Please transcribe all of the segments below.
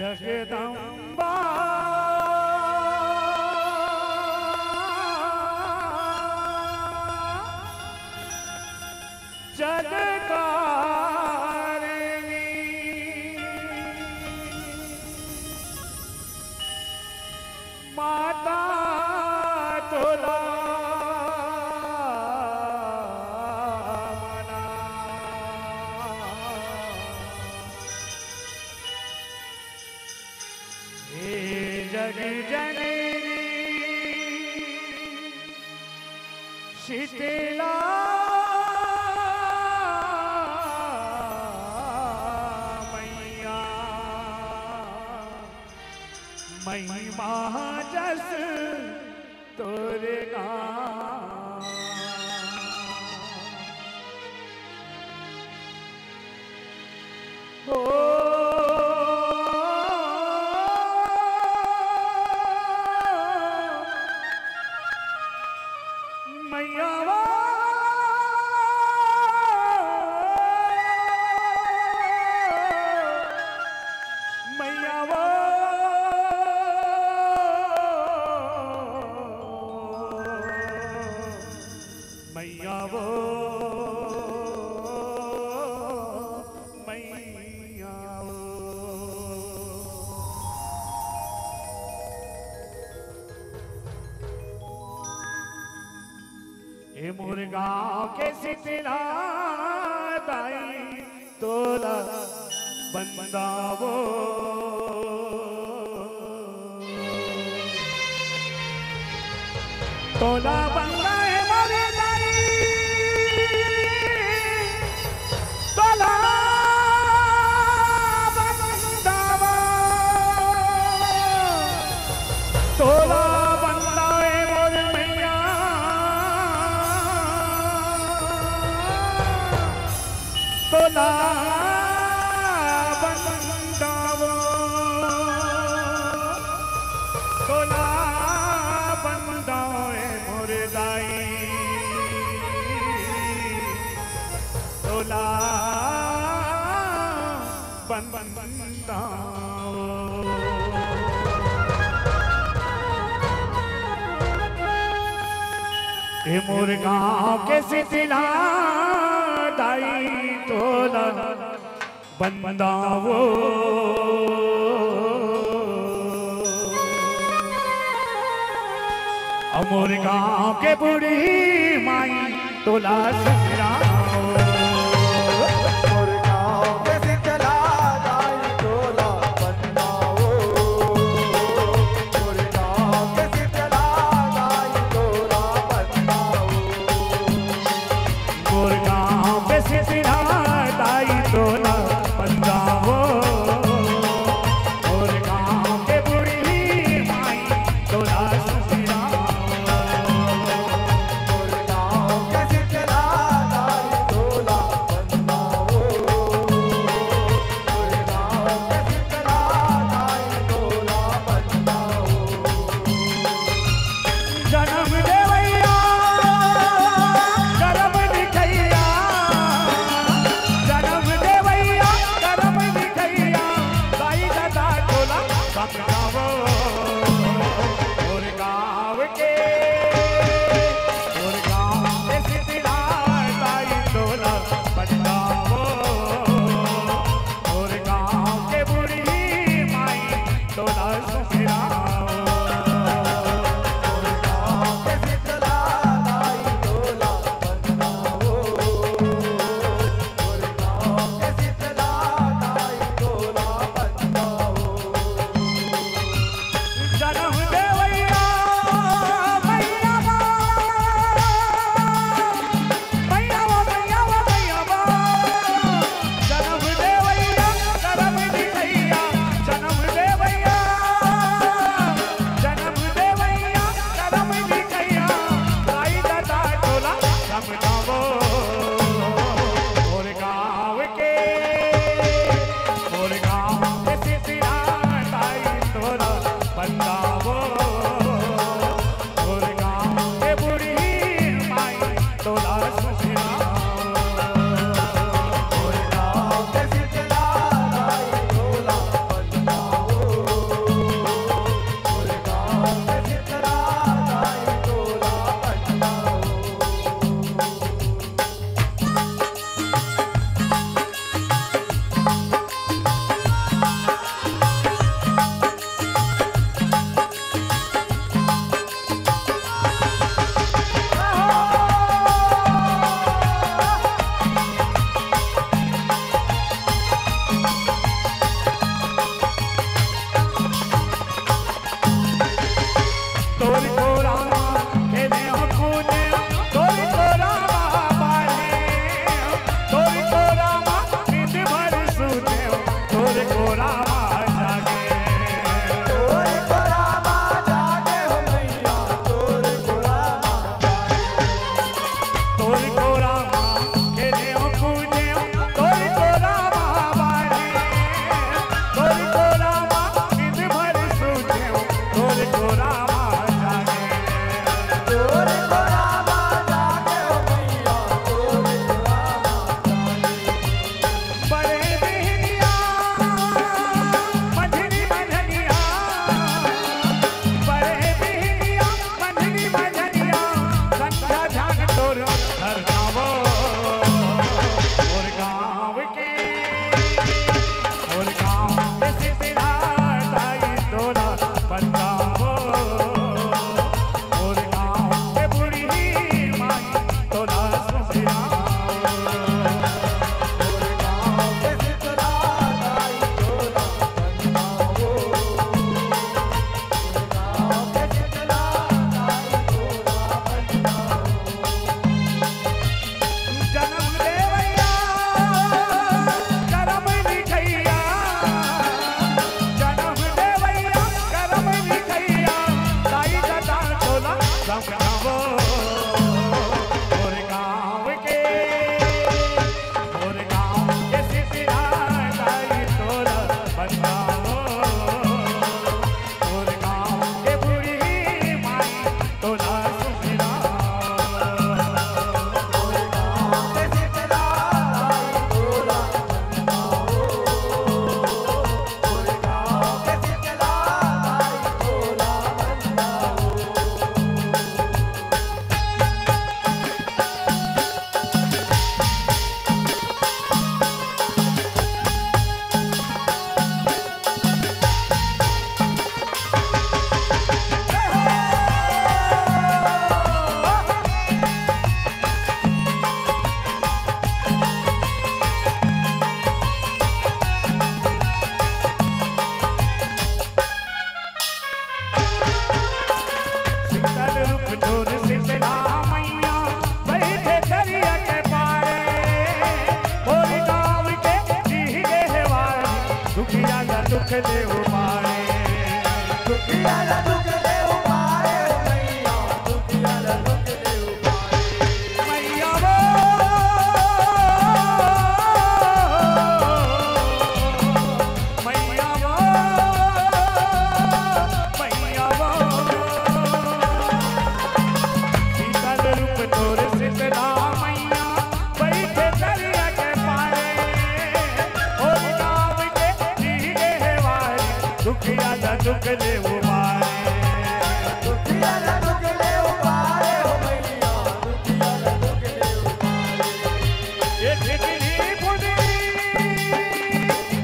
जगदम्बा जगकारिणी माता तुला जग जननी शीतला मैया महिमा जस तोरे नाम हो मैया वो मैया वो मैया वो मैया वो ये मोर गाँव के शीतला दाई तोला बंदावो तोला बंदा है मोरे दाई तोला बंदावो तोला बंदा है मोरे मैया तोला बंदावो तोला बंदाओ मोरे दाई तोला बंदाओ ये मोर गाँव के शीतला दाई तोला बंदावो मोर गाँव के बूढ़ी माई तोला ससुराओ मोर गाँव के शीतला दाई तोला बंदाओ मोर गाँव के शीतला दाई तोला बंदाओ मोर गाँव के शीतला दाई तोला बंदाओ मोर गाँव के बूढ़ी माई तोला ससुराओ मोर गाँव के शीतला दाई तोला बंदाओ मोर गाँव के शीतला दाई तोला बंदाओ जन्म देवैया करम दिखैया जन्म देवैया करम दिखैया दाई दादा तोला बंदावो मोर गाँव के शीतला दाई तोला बंदावो मोर गाँव के बूढ़ी माई तोला ससुराओ मोर गाँव के शीतला दाई तोला बंदाओ मोर गाँव के शीतला दाई तोला बंदाओ जन्म देवैया मैया बा मैया बा मैया बा मैया बा जन्म देवैया करम दिखैया जन्म देवैया ले उपाए दुखिया ला दुख ले उपाए मैया दुखिया ला दुख ले उपाए मैया वो मैया वो मैया वो शीतल रूप तोर शीतला मैया बैठे दरिया के पारे और गाँव के जीगे है वारी दुखिया ला दुख ले उपाए दुखिया ला दुख ले उपाए मैया दुखिया ला दुख ले उपाए ये ठिकरी बुदरी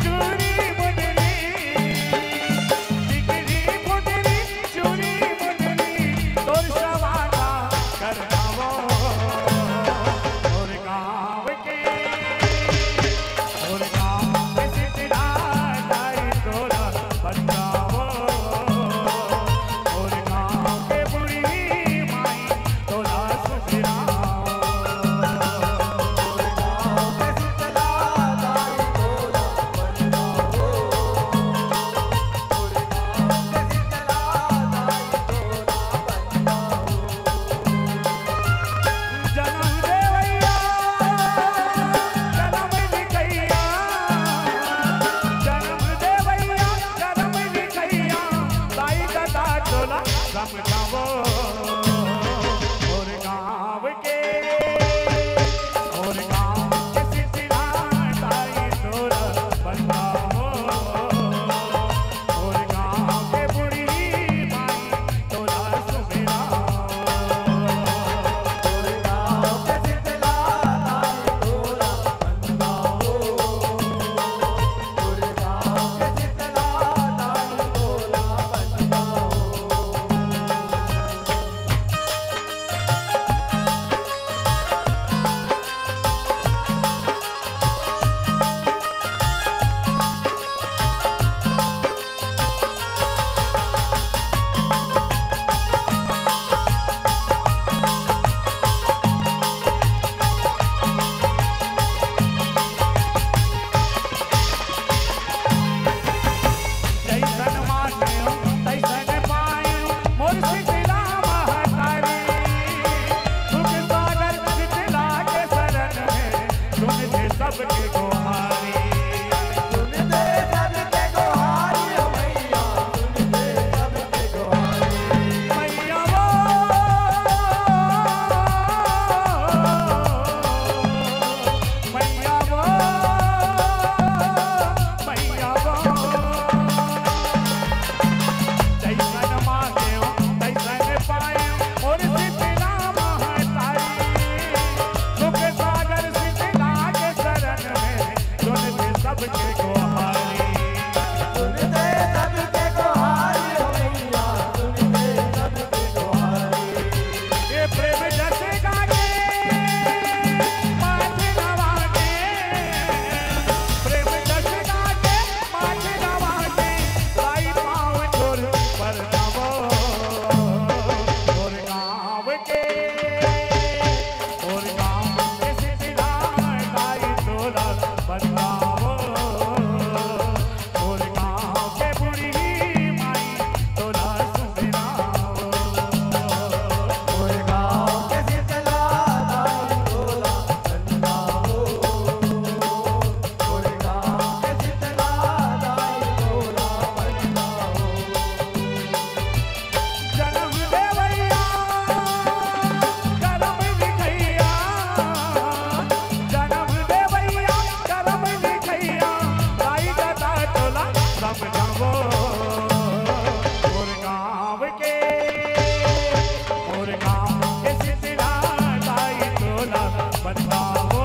चूरी बुदरी ठिकरी बुदरी चूरी बुदरी तोर सवादा करना वो और गाँव के सितरा दाई तोरा बनावो और गाँव के बुढ़ी माई तोरा सुधराओ जनम देवैया जनम लिखैया जनम देवैया जनम लिखैया दाई दादा चोला समझावो और गाँव के सितरा दाई तोरा बनावो और गाँव के बुढ़ी माई तोरा सुधराओ जैसन मांगेयो तैसन पायो मोर शीतला महतारी दुख सागर शीतला के शरण में सुन दे सबके गोहारी सुन दे सबके गोहारी मैया सुन दे सबके गोहारी मैया वो मैया वो मैया वो जैसन मांगेयो तैसन पायो और शीतला महतारी दुख सागर शीतला के शरण में सुन दे सबके गोहारी सुन दे सबके गोहारी मैया सुन दे सबके गोहारी ये प्रेम जैसे गागे माथे नवागे प्रेम जैसे गागे माथे नवागे लाई पाँव छोर पर नवो और गाँव के सितरा दाई तोरा बनावो और गाँव के बुढ़ी माई तोरा सुधराओ और गाँव के शीतला दाई तोला बनाओ और गाँव के शीतला दाई तोला बनाओ जनम देवैया जनम लिखैया जनम देवैया जनम लिखैया दाई दादा तोला समझावो और गाँव के सितरा दाई तोला बनावो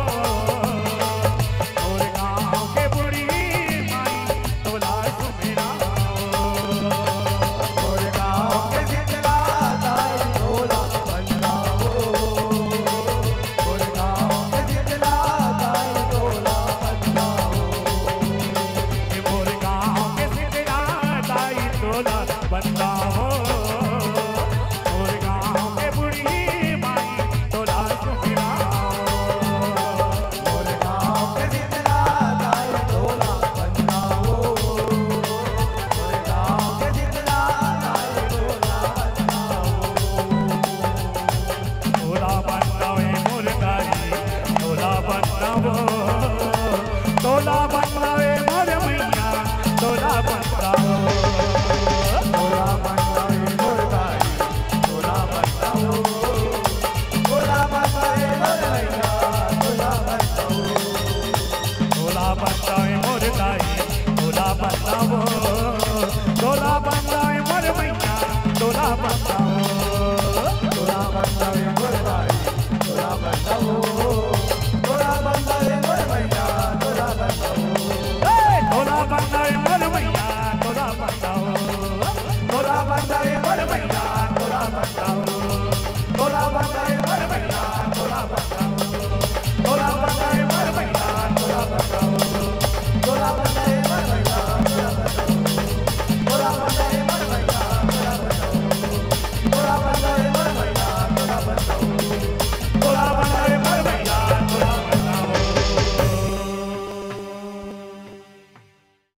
और गाँव के बुढ़ी माई तोला सुधराओ और गाँव के शीतला दाई तोला बनाओ और गाँव के शीतला दाई तोला बनाओ मोर गाँव के सितरा दाई तोला